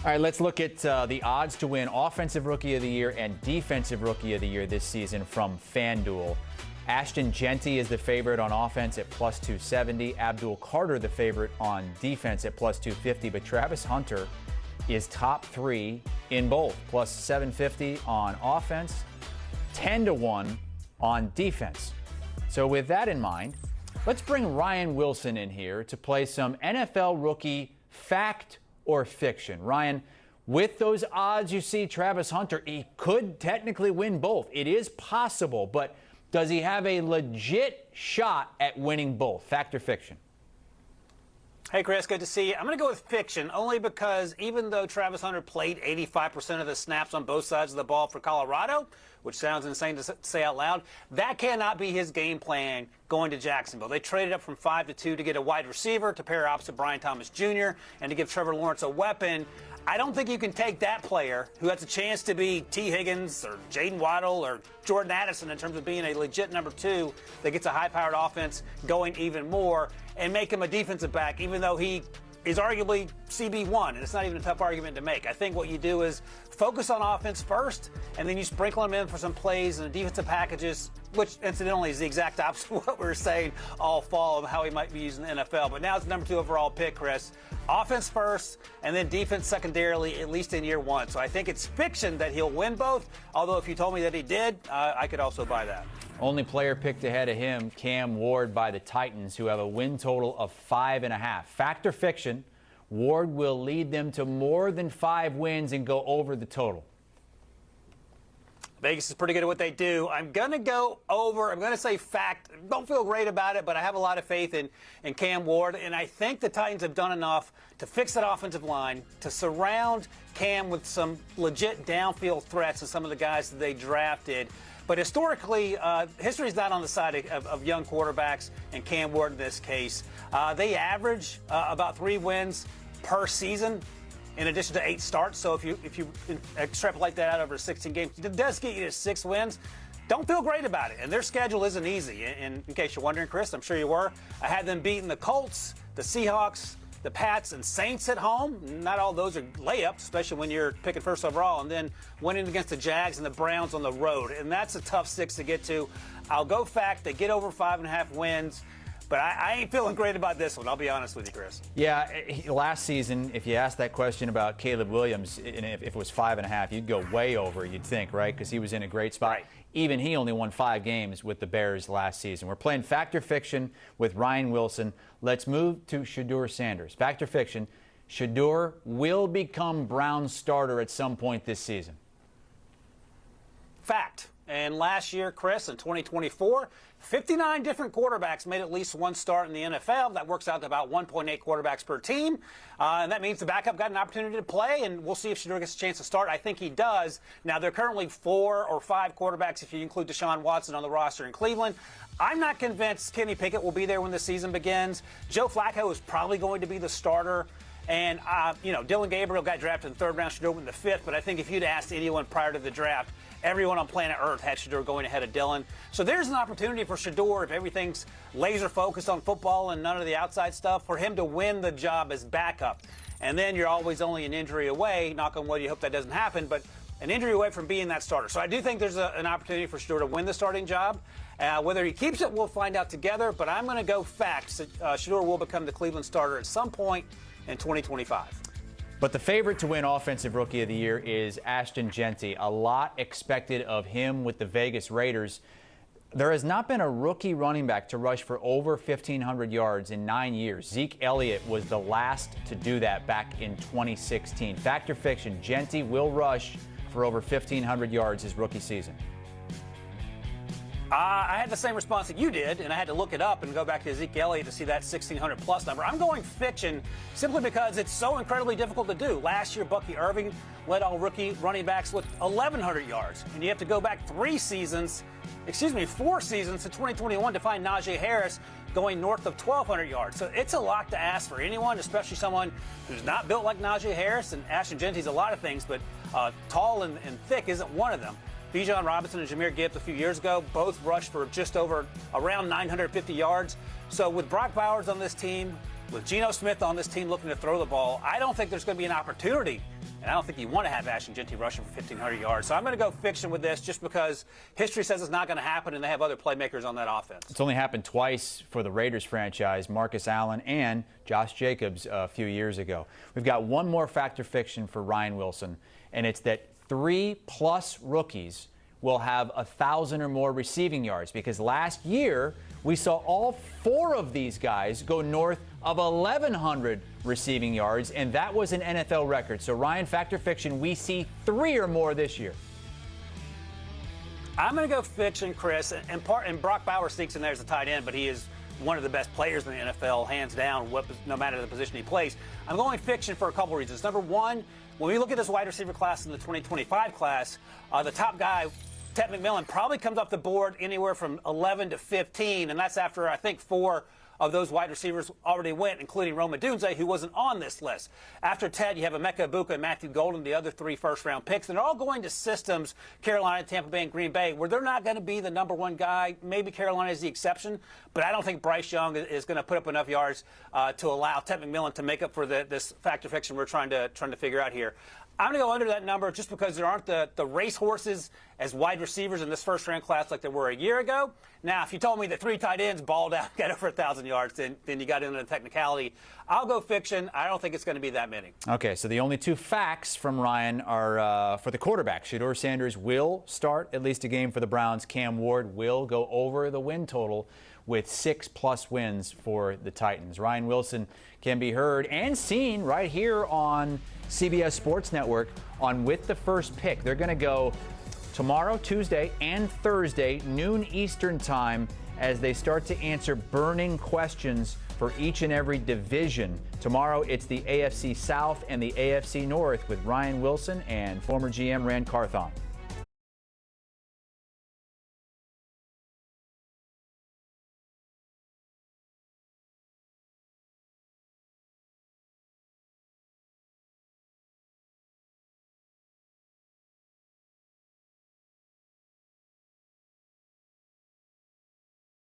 All right, let's look at the odds to win Offensive Rookie of the Year and Defensive Rookie of the Year this season from FanDuel. Ashton Jeanty is the favorite on offense at plus 270. Abdul Carter the favorite on defense at plus 250. But Travis Hunter is top three in both, plus 750 on offense, 10-1 on defense. So with that in mind, let's bring Ryan Wilson in here to play some NFL rookie fact or fiction. Ryan, with those odds you see, Travis Hunter, he could technically win both. It is possible, but does he have a legit shot at winning both? Fact or fiction? Hey, Chris, good to see you. I'm going to go with fiction only because even though Travis Hunter played 85% of the snaps on both sides of the ball for Colorado, which sounds insane to say out loud, that cannot be his game plan going to Jacksonville. They traded up from 5 to 2 to get a wide receiver to pair opposite Brian Thomas Jr. and to give Trevor Lawrence a weapon. I don't think you can take that player who has a chance to be T. Higgins or Jaden Waddle or Jordan Addison in terms of being a legit number 2 that gets a high-powered offense going even more and make him a defensive back, even though he is arguably CB1, and it's not even a tough argument to make. I think what you do is focus on offense first, and then you sprinkle them in for some plays and defensive packages, which incidentally is the exact opposite of what we were saying all fall of how he might be using the NFL. But now it's the number 2 overall pick, Chris. Offense first, and then defense secondarily, at least in year 1. So I think it's fiction that he'll win both, although if you told me that he did, I could also buy that. Only player picked ahead of him, Cam Ward by the Titans, who have a win total of 5.5. Fact or fiction, Ward will lead them to more than 5 wins and go over the total. Vegas is pretty good at what they do. I'm going to go over. I'm going to say fact. Don't feel great about it, but I have a lot of faith in Cam Ward, and I think the Titans have done enough to fix that offensive line, to surround Cam with some legit downfield threats and some of the guys that they drafted. But historically, history is not on the side of young quarterbacks, and Cam Ward in this case. They average about 3 wins per season, in addition to 8 starts. So if you extrapolate that out over 16 games, it does get you to 6 wins. Don't feel great about it. And their schedule isn't easy. In case you're wondering, Chris, I'm sure you were. I had them beating the Colts, the Seahawks, the Pats, and Saints at home. Not all those are layups, especially when you're picking first overall. And then winning against the Jags and the Browns on the road. And that's a tough 6 to get to. I'll go fact. They get over 5.5 wins. But I ain't feeling great about this one. I'll be honest with you, Chris. Yeah, last season, if you asked that question about Caleb Williams, and if it was 5.5, you'd go way over, you'd think, right? Because he was in a great spot. Right. Even he only won 5 games with the Bears last season. We're playing fact or fiction with Ryan Wilson. Let's move to Shedeur Sanders. Fact or fiction, Shedeur will become Brown's starter at some point this season. Fact. And last year, Chris, in 2024, 59 different quarterbacks made at least one start in the NFL. That works out to about 1.8 quarterbacks per team. And that means the backup got an opportunity to play, and we'll see if Shedeur gets a chance to start. I think he does. Now, there are currently 4 or 5 quarterbacks, if you include Deshaun Watson, on the roster in Cleveland. I'm not convinced Kenny Pickett will be there when the season begins. Joe Flacco is probably going to be the starter. And, Dylan Gabriel got drafted in the 3rd round, Shedeur went in the 5th. But I think if you'd asked anyone prior to the draft, everyone on planet Earth had Shedeur going ahead of Dylan. So there's an opportunity for Shedeur, if everything's laser focused on football and none of the outside stuff, for him to win the job as backup. And then you're always only an injury away. Knock on wood, you hope that doesn't happen, but an injury away from being that starter. So I do think there's an opportunity for Shedeur to win the starting job. Whether he keeps it, we'll find out together. But I'm going to go fact. Shedeur will become the Cleveland starter at some point in 2025. But the favorite to win Offensive Rookie of the Year is Ashton Jeanty. A lot expected of him with the Vegas Raiders. There has not been a rookie running back to rush for over 1,500 yards in 9 years. Zeke Elliott was the last to do that back in 2016. Fact or fiction, Jeanty will rush for over 1,500 yards his rookie season. I had the same response that you did, and I had to look it up and go back to Zeke Elliott to see that 1,600-plus number. I'm going fiction simply because it's so incredibly difficult to do. Last year, Bucky Irving led all rookie running backs with 1,100 yards, and you have to go back 4 seasons to 2021 to find Najee Harris going north of 1,200 yards. So it's a lot to ask for anyone, especially someone who's not built like Najee Harris. And Ashton Jeanty's a lot of things, but tall and thick isn't one of them. Bijan Robinson and Jahmyr Gibbs a few years ago both rushed for just over around 950 yards. So with Brock Bowers on this team, with Geno Smith on this team looking to throw the ball, I don't think there's going to be an opportunity. And I don't think you want to have Ashton Jeanty rushing for 1,500 yards. So I'm going to go fiction with this just because history says it's not going to happen and they have other playmakers on that offense. It's only happened twice for the Raiders franchise, Marcus Allen and Josh Jacobs a few years ago. We've got one more fact or fiction for Ryan Wilson, and it's that 3+ rookies will have 1,000 or more receiving yards, because last year we saw all 4 of these guys go north of 1,100 receiving yards, and that was an NFL record. So Ryan, fact or fiction, we see 3 or more this year? I'm going to go fiction, Chris, and Brock Bowers sneaks in there as a tight end, but he is one of the best players in the NFL, hands down, no matter the position he plays. I'm going fiction for a couple reasons. Number one, when we look at this wide receiver class in the 2025 class, the top guy, Ted McMillan, probably comes off the board anywhere from 11 to 15, and that's after, I think, 4 of those wide receivers already went, including Rome Odunze, who wasn't on this list. After Ted, you have Emeka Egbuka and Matthew Golden, the other 3 first-round picks, and they're all going to systems, Carolina, Tampa Bay, and Green Bay, where they're not going to be the number 1 guy. Maybe Carolina is the exception, but I don't think Bryce Young is going to put up enough yards to allow Ted McMillan to make up for this fact or fiction we're trying to figure out here. I'm going to go under that number just because there aren't the race horses as wide receivers in this first-round class like there were a year ago. Now, if you told me that 3 tight ends balled out, got over 1,000 yards, then you got into the technicality. I'll go fiction. I don't think it's going to be that many. Okay, so the only 2 facts from Ryan are for the quarterback. Shedeur Sanders will start at least a game for the Browns. Cam Ward will go over the win total with 6+ wins for the Titans. Ryan Wilson can be heard and seen right here on CBS Sports Network on With the First Pick. They're going to go tomorrow, Tuesday, and Thursday, noon Eastern time, as they start to answer burning questions for each and every division. Tomorrow, it's the AFC South and the AFC North with Ryan Wilson and former GM Rand Carthon.